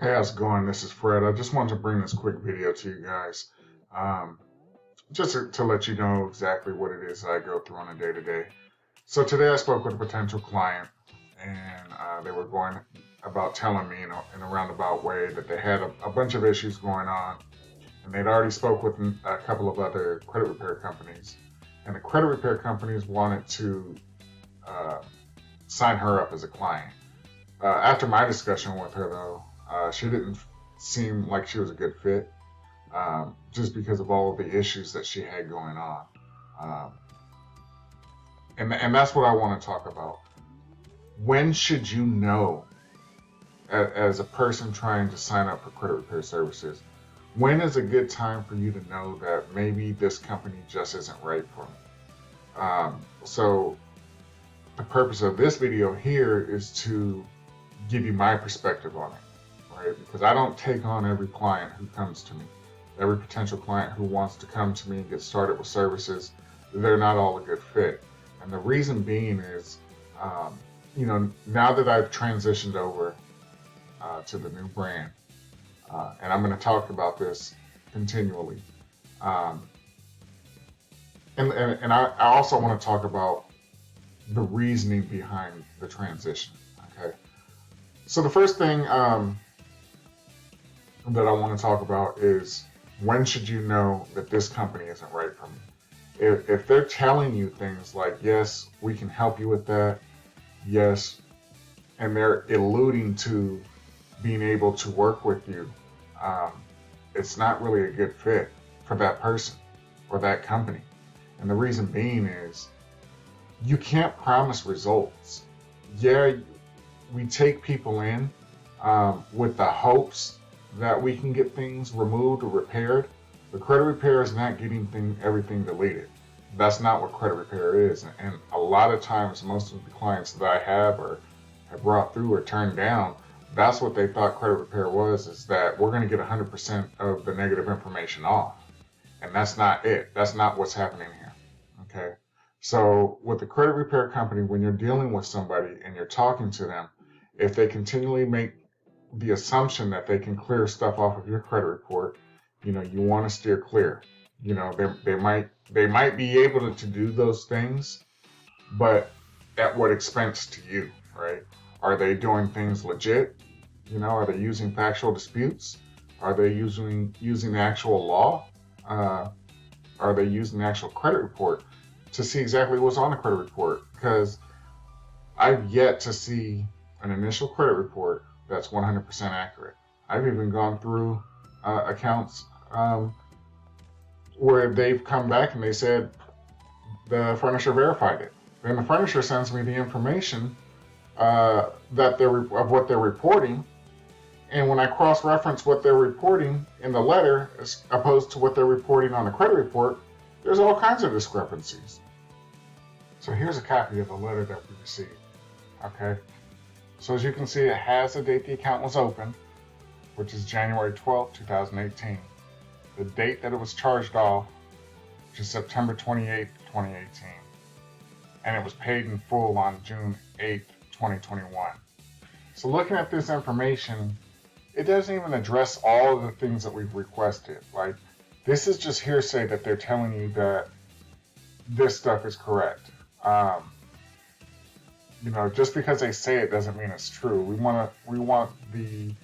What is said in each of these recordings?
Hey, how's it going? This is Fred. I just wanted to bring this quick video to you guys, um, just to let you know exactly what it is that I go through on a day-to-day. So today I spoke with a potential client, and they were going about telling me in a roundabout way that they had a bunch of issues going on, and they'd already spoke with a couple of other credit repair companies, and the credit repair companies wanted to uh, sign her up as a client. After my discussion with her, though, she didn't seem like she was a good fit, just because of all of the issues that she had going on. Um, and that's what I want to talk about. When should you know, as a person trying to sign up for credit repair services, when is a good time for you to know that maybe this company just isn't right for me? So the purpose of this video here is to give you my perspective on it, right? Because I don't take on every client who comes to me. Every potential client who wants to come to me and get started with services, they're not all a good fit. And the reason being is, now that I've transitioned over to the new brand, and I'm going to talk about this continually, um, and I also want to talk about the reasoning behind the transition. Okay, so the first thing that I want to talk about is, when should you know that this company isn't right for me? If they're telling you things like, yes, we can help you with that, yes, and they're alluding to being able to work with you, um, it's not really a good fit for that person or that company. And the reason being is, you can't promise results. Yeah, we take people in with the hopes that we can get things removed or repaired. The credit repair is not getting everything deleted. That's not what credit repair is. And a lot of times, most of the clients that I have or have brought through or turned down, that's what they thought credit repair was, is that we're going to get 100% of the negative information off. And that's not it. That's not what's happening here. Okay. So with the credit repair company, when you're dealing with somebody and you're talking to them, if they continually make the assumption that they can clear stuff off of your credit report, you want to steer clear. They might be able to do those things, but at what expense to you, right? Are they doing things legit? Are they using factual disputes? Are they using the actual law? Are they using the actual credit report to see exactly what's on the credit report? Because I've yet to see an initial credit report that's 100% accurate. I've even gone through accounts where they've come back and they said the furnisher verified it. Then the furnisher sends me the information of what they're reporting, and when I cross-reference what they're reporting in the letter as opposed to what they're reporting on the credit report, there's all kinds of discrepancies. So here's a copy of the letter that we received. Okay. So as you can see, it has the date the account was opened, which is January 12th, 2018. The date that it was charged off, which is September 28th, 2018. And it was paid in full on June 8th, 2021. So looking at this information, it doesn't even address all of the things that we've requested. Like, this is just hearsay that they're telling you that this stuff is correct. Just because they say it doesn't mean it's true. We want the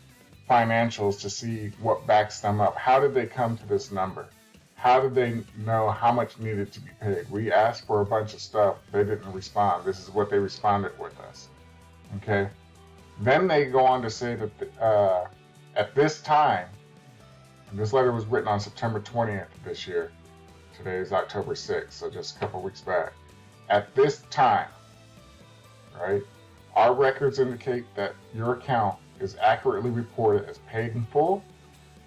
financials to see what backs them up. How did they come to this number? How did they know how much needed to be paid? We asked for a bunch of stuff. They didn't respond. This is what they responded with us. Okay. Then they go on to say that at this time, and this letter was written on September 20th of this year. Today is October 6th, so just a couple weeks back. At this time, right, our records indicate that your account is accurately reported as paid in full,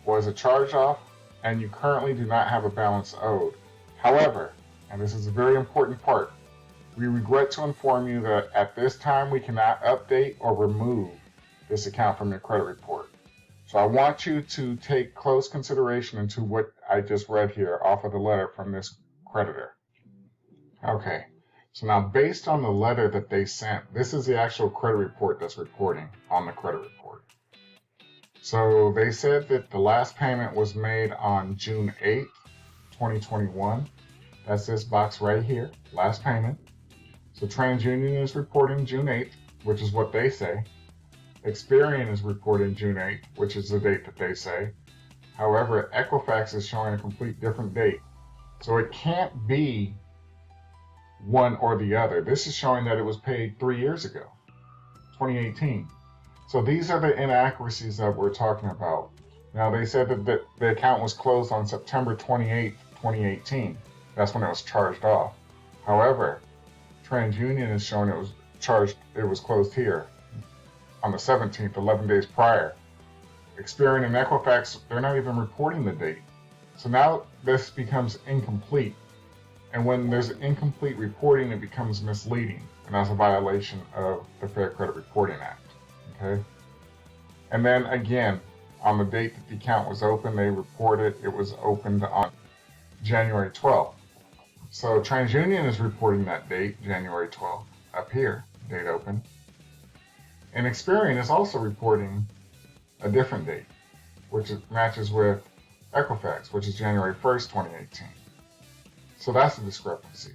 was a charge-off, and you currently do not have a balance owed. However, and this is a very important part, we regret to inform you that at this time we cannot update or remove this account from your credit report. So I want you to take close consideration into what I just read here off of the letter from this creditor. Okay, so now based on the letter that they sent, this is the actual credit report that's reporting on the credit report. So they said that the last payment was made on June 8th, 2021. That's this box right here, last payment. So TransUnion is reporting June 8th, which is what they say. Experian is reporting June 8th, which is the date that they say. However, Equifax is showing a complete different date. So it can't be one or the other. This is showing that it was paid 3 years ago, 2018. So these are the inaccuracies that we're talking about. Now, they said that the account was closed on September 28th, 2018. That's when it was charged off. However, TransUnion is showing it was closed here on the 17th, 11 days prior. Experian and Equifax, they're not even reporting the date. So now this becomes incomplete. And when there's incomplete reporting, it becomes misleading. And that's a violation of the Fair Credit Reporting Act. Okay? And then again, on the date that the account was open, they reported it was opened on January 12th. So TransUnion is reporting that date, January 12th, up here, date open. And Experian is also reporting a different date, which matches with Equifax, which is January 1st, 2018. So that's a discrepancy.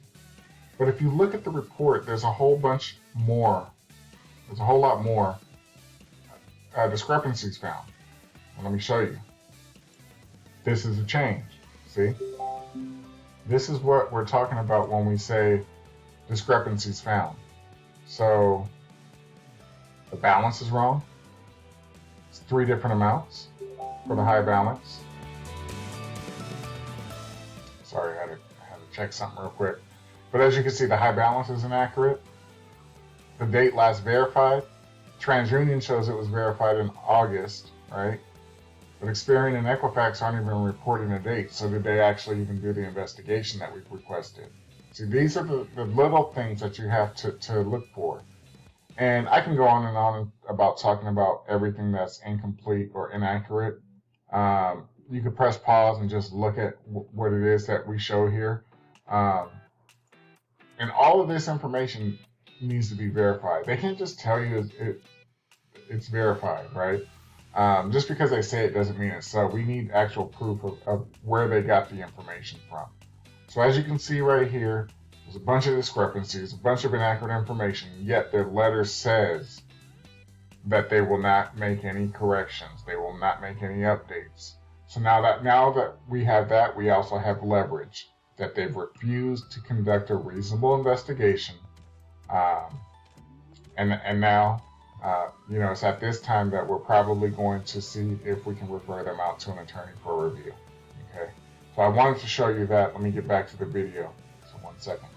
But if you look at the report, there's a whole lot more discrepancies found. And let me show you. This is a change. See? This is what we're talking about when we say discrepancies found. So the balance is wrong. It's 3 different amounts for the high balance. Sorry, I had to check something real quick. But as you can see, the high balance is inaccurate. The date last verified, TransUnion shows it was verified in August, right? But Experian and Equifax aren't even reporting a date. So did they actually even do the investigation that we've requested? See, these are the little things that you have to look for. And I can go on and on about talking about everything that's incomplete or inaccurate. You could press pause and just look at what it is that we show here. And all of this information needs to be verified. They can't just tell you it's verified, right? Just because they say it doesn't mean it's so. We need actual proof of where they got the information from. So as you can see right here, there's a bunch of discrepancies, a bunch of inaccurate information, yet their letter says that they will not make any corrections. They will not make any updates. So now that we have that, we also have leverage that they've refused to conduct a reasonable investigation. And now, it's at this time that we're probably going to see if we can refer them out to an attorney for review. Okay. So I wanted to show you that. Let me get back to the video. So 1 second.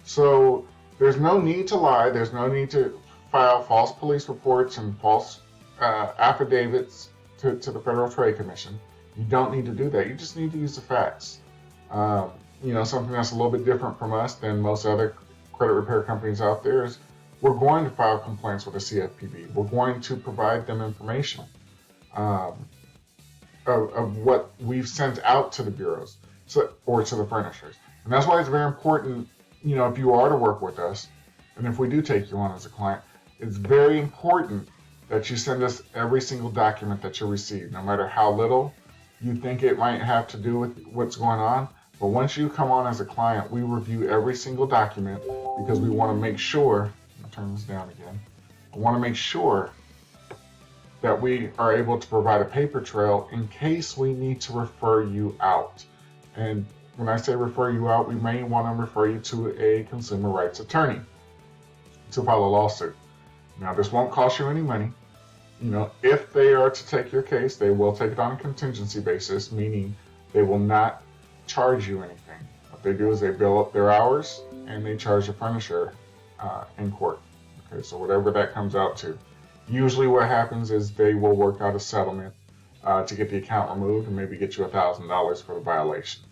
So there's no need to lie. There's no need to file false police reports and false affidavits to the Federal Trade Commission. You don't need to do that. You just need to use the facts. Something that's a little bit different from us than most other credit repair companies out there is we're going to file complaints with the CFPB. We're going to provide them information of what we've sent out to the bureaus or to the furnishers. And that's why it's very important, if you are to work with us, and if we do take you on as a client, it's very important that you send us every single document that you receive, no matter how little you think it might have to do with what's going on. But once you come on as a client, we review every single document because we want to make sure, I'll turn this down again, I want to make sure that we are able to provide a paper trail in case we need to refer you out. And when I say refer you out, we may want to refer you to a consumer rights attorney to file a lawsuit. Now, this won't cost you any money. If they are to take your case, they will take it on a contingency basis, meaning they will not charge you anything. What they do is they bill up their hours and they charge the furnisher in court. Okay, so whatever that comes out to. Usually what happens is they will work out a settlement to get the account removed and maybe get you $1,000 for the violation.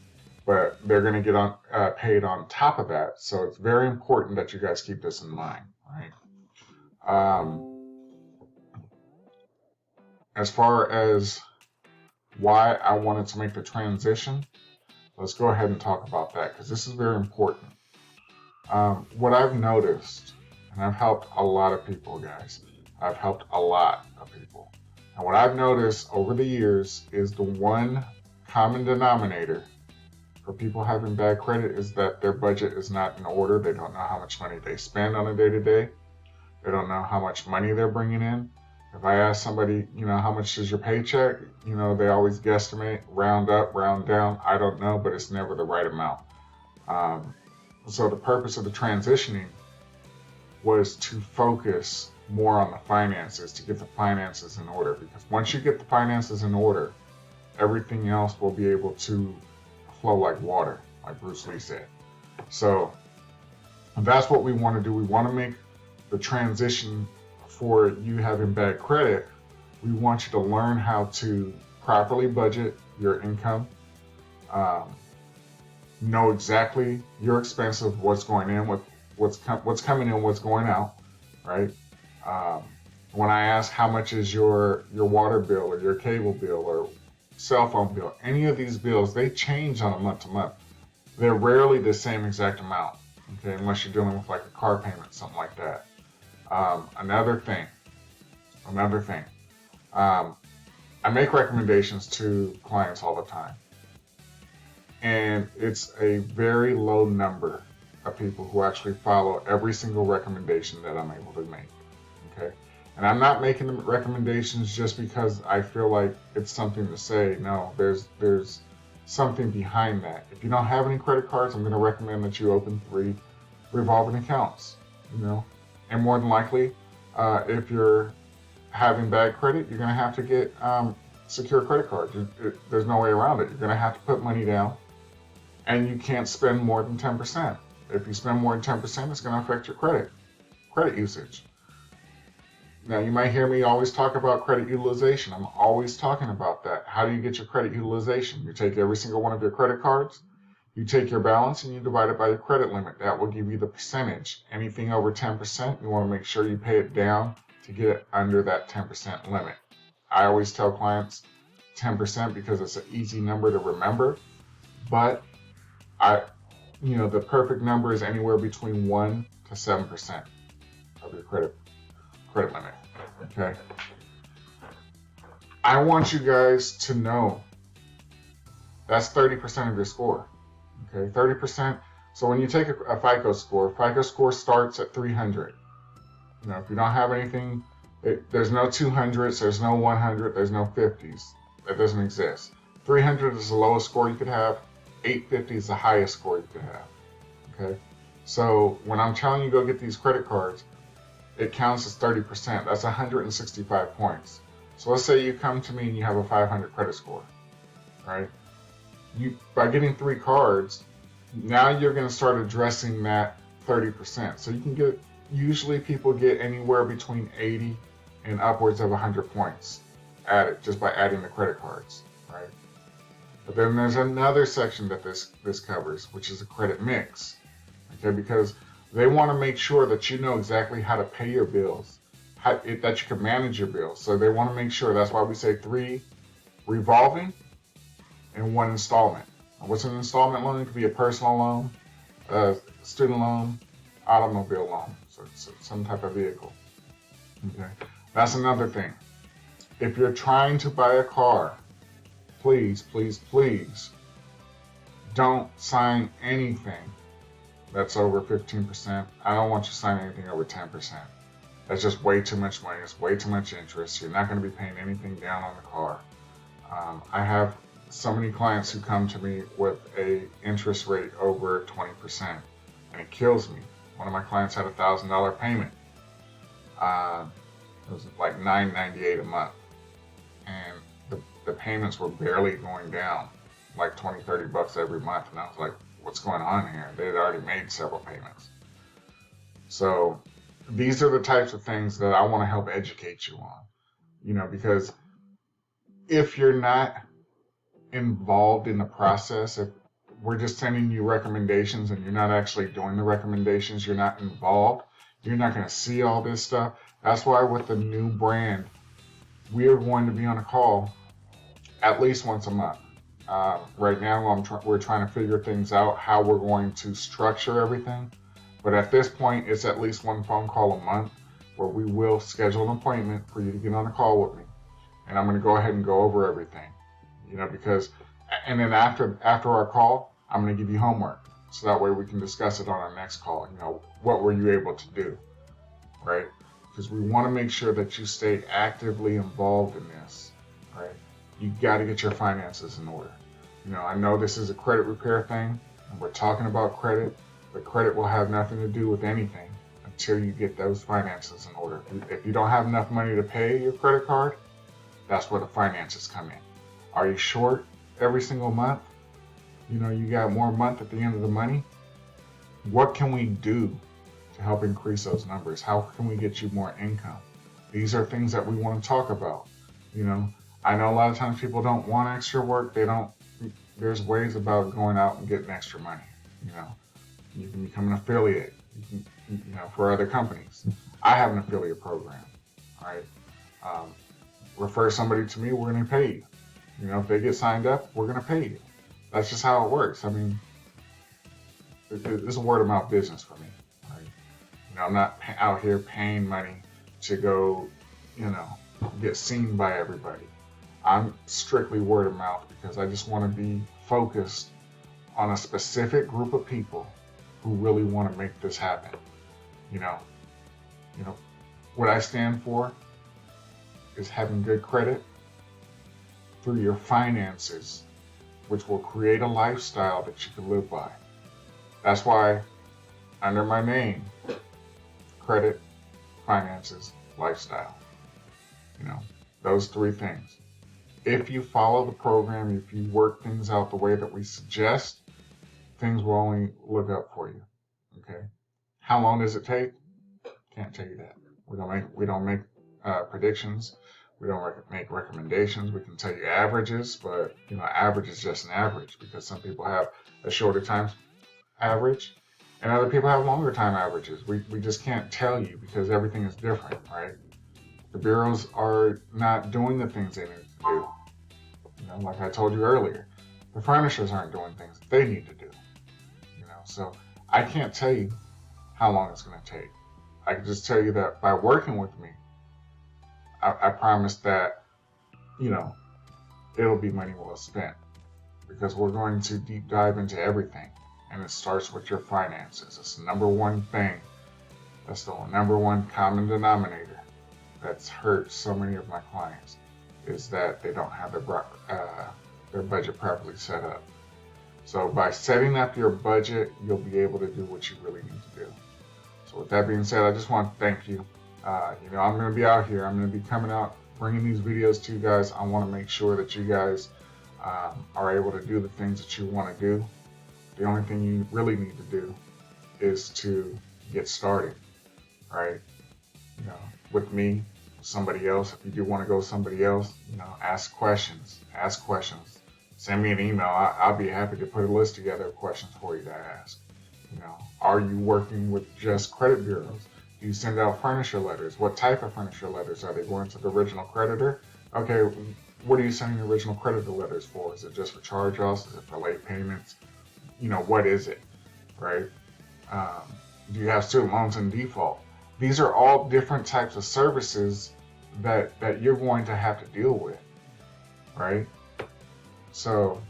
But they're going to get paid on top of that. So it's very important that you guys keep this in mind, right? As far as why I wanted to make the transition, let's go ahead and talk about that because this is very important. What I've noticed, and I've helped a lot of people, guys. I've helped a lot of people. And what I've noticed over the years is the one common denominator for people having bad credit is that their budget is not in order. They don't know how much money they spend on a day-to-day. They don't know how much money they're bringing in. If I ask somebody, how much is your paycheck? They always guesstimate, round up, round down. I don't know, but it's never the right amount. So the purpose of the transitioning was to focus more on the finances, to get the finances in order. Because once you get the finances in order, everything else will be able to flow like water, like Bruce Lee said. So that's what we want to do. We want to make the transition for you having bad credit. We want you to learn how to properly budget your income, know exactly your expenses, what's going in, what's coming in, what's going out, right? When I ask how much is your water bill or your cable bill or cell phone bill, any of these bills, they change on a month to month. They're rarely the same exact amount, okay, unless you're dealing with like a car payment, something like that. Another thing, I make recommendations to clients all the time. And it's a very low number of people who actually follow every single recommendation that I'm able to make, okay? And I'm not making the recommendations just because I feel like it's something to say. No, there's something behind that. If you don't have any credit cards, I'm going to recommend that you open 3 revolving accounts, And more than likely, if you're having bad credit, you're going to have to get secure credit cards. There's no way around it. You're going to have to put money down, and you can't spend more than 10%. If you spend more than 10%, it's going to affect your credit usage. Now, you might hear me always talk about credit utilization. I'm always talking about that. How do you get your credit utilization? You take every single one of your credit cards, you take your balance, and you divide it by your credit limit. That will give you the percentage. Anything over 10%, you want to make sure you pay it down to get it under that 10% limit. I always tell clients 10% because it's an easy number to remember, but the perfect number is anywhere between 1 to 7% of your credit limit. Okay. I want you guys to know that's 30% of your score. Okay, 30%. So when you take a FICO score starts at 300. If you don't have anything, there's no 200s, there's no 100, there's no 50s. That doesn't exist. 300 is the lowest score you could have. 850 is the highest score you could have. Okay, so when I'm telling you go get these credit cards, it counts as 30%. That's 165 points. So let's say you come to me and you have a 500 credit score, right? By getting 3 cards, now you're going to start addressing that 30%. So you can usually people get anywhere between 80 and upwards of 100 points added just by adding the credit cards, right? But then there's another section that this covers, which is a credit mix, okay? Because they want to make sure that you know exactly how to pay your bills, that you can manage your bills. So they want to make sure, that's why we say 3 revolving and 1 installment. What's an installment loan? It could be a personal loan, a student loan, automobile loan, so some type of vehicle. Okay, that's another thing. If you're trying to buy a car, please, please, please don't sign anything that's over 15%. I don't want you to sign anything over 10%. That's just way too much money. It's way too much interest. You're not going to be paying anything down on the car. I have so many clients who come to me with a interest rate over 20%, and it kills me. One of my clients had a $1,000 payment. It was like $9.98 a month, and the payments were barely going down, like $20-$30 every month. And I was like, what's going on here? They had already made several payments. So these are the types of things that I want to help educate you on, because if you're not involved in the process, if we're just sending you recommendations and you're not actually doing the recommendations, you're not involved, you're not going to see all this stuff. That's why with the new brand, we are going to be on a call at least once a month. Right now, we're trying to figure things out, how we're going to structure everything. But at this point, it's at least 1 phone call a month where we will schedule an appointment for you to get on a call with me. and I'm going to go ahead and go over everything, because, and then after our call, I'm going to give you homework, so that way we can discuss it on our next call. What were you able to do, right? Because we want to make sure that you stay actively involved in this, right? You got to get your finances in order. I know this is a credit repair thing, and we're talking about credit, but credit will have nothing to do with anything until you get those finances in order. If you don't have enough money to pay your credit card, that's where the finances come in. Are you short every single month? You got more month at the end of the money. What can we do to help increase those numbers? How can we get you more income? These are things that we want to talk about. I know a lot of times people don't want extra work. There's ways about going out and getting extra money. You can become an affiliate, for other companies. I have an affiliate program, right? Refer somebody to me, we're going to pay you. If they get signed up, we're going to pay you. That's just how it works. I mean, it's a word of mouth business for me, right? I'm not out here paying money to go, get seen by everybody. I'm strictly word of mouth because I just want to be focused on a specific group of people who really want to make this happen. What I stand for is having good credit through your finances, which will create a lifestyle that you can live by. That's why under my name, credit, finances, lifestyle, those three things. If you follow the program, if you work things out the way that we suggest, things will only look up for you. Okay. How long does it take? Can't tell you that. We don't make predictions. We don't make recommendations. We can tell you averages, but average is just an average because some people have a shorter time average and other people have longer time averages. We just can't tell you because everything is different, right? The bureaus are not doing the things they need to do. Like I told you earlier, the furnishers aren't doing things that they need to do. So I can't tell you how long it's going to take. I can just tell you that by working with me, I promise that, it'll be money well spent because we're going to deep dive into everything. And it starts with your finances. It's the number one thing. That's the number one common denominator that's hurt so many of my clients is that they don't have their budget properly set up. So by setting up your budget, you'll be able to do what you really need to do. So with that being said, I just want to thank you. I'm going to be out here. I'm going to be coming out, bringing these videos to you guys. I want to make sure that you guys are able to do the things that you want to do. The only thing you really need to do is to get started, right? With me, with somebody else. If you do want to go with somebody else, ask questions. Send me an email. I'll be happy to put a list together of questions for you to ask. Are you working with just credit bureaus? Do you send out furniture letters? What type of furniture letters? Are they going to the original creditor? Okay, what are you sending the original creditor letters for? Is it just for charge-offs? Is it for late payments? What is it, right? Do you have student loans in default? These are all different types of services that you're going to have to deal with, right? So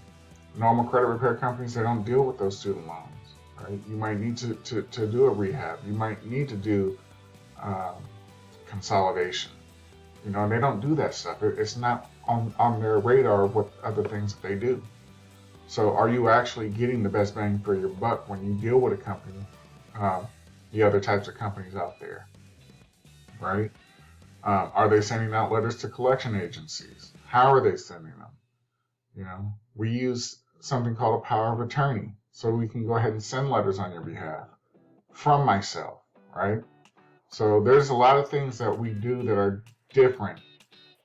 normal credit repair companies, they don't deal with those student loans, right? You might need to do a rehab. You might need to do consolidation. They don't do that stuff. It's not on their radar of what other things that they do. So are you actually getting the best bang for your buck when you deal with a company, the other types of companies out there, right? Are they sending out letters to collection agencies? How are they sending them? We use something called a power of attorney, so we can go ahead and send letters on your behalf from myself, right? So there's a lot of things that we do that are different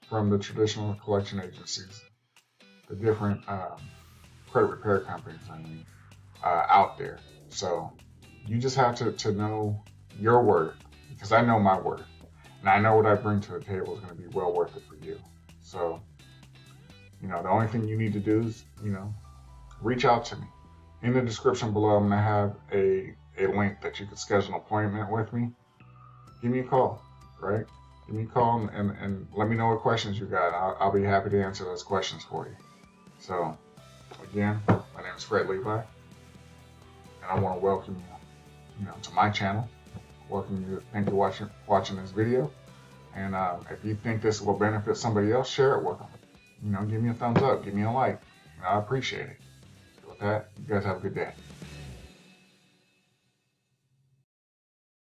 from the traditional collection agencies, the different credit repair companies, out there. So you just have to know your worth, because I know my worth, and I know what I bring to the table is going to be well worth it for you. So, the only thing you need to do is, reach out to me. In the description below, I'm going to have a link that you can schedule an appointment with me. Give me a call, right? Give me a call and let me know what questions you got. I'll be happy to answer those questions for you. So, again, my name is Fred Levi, and I want to welcome you, to my channel. Welcome you. Thank you for watching this video. And if you think this will benefit somebody else, share it with them. Give me a thumbs up, give me a like. I appreciate it. So with that, you guys have a good day.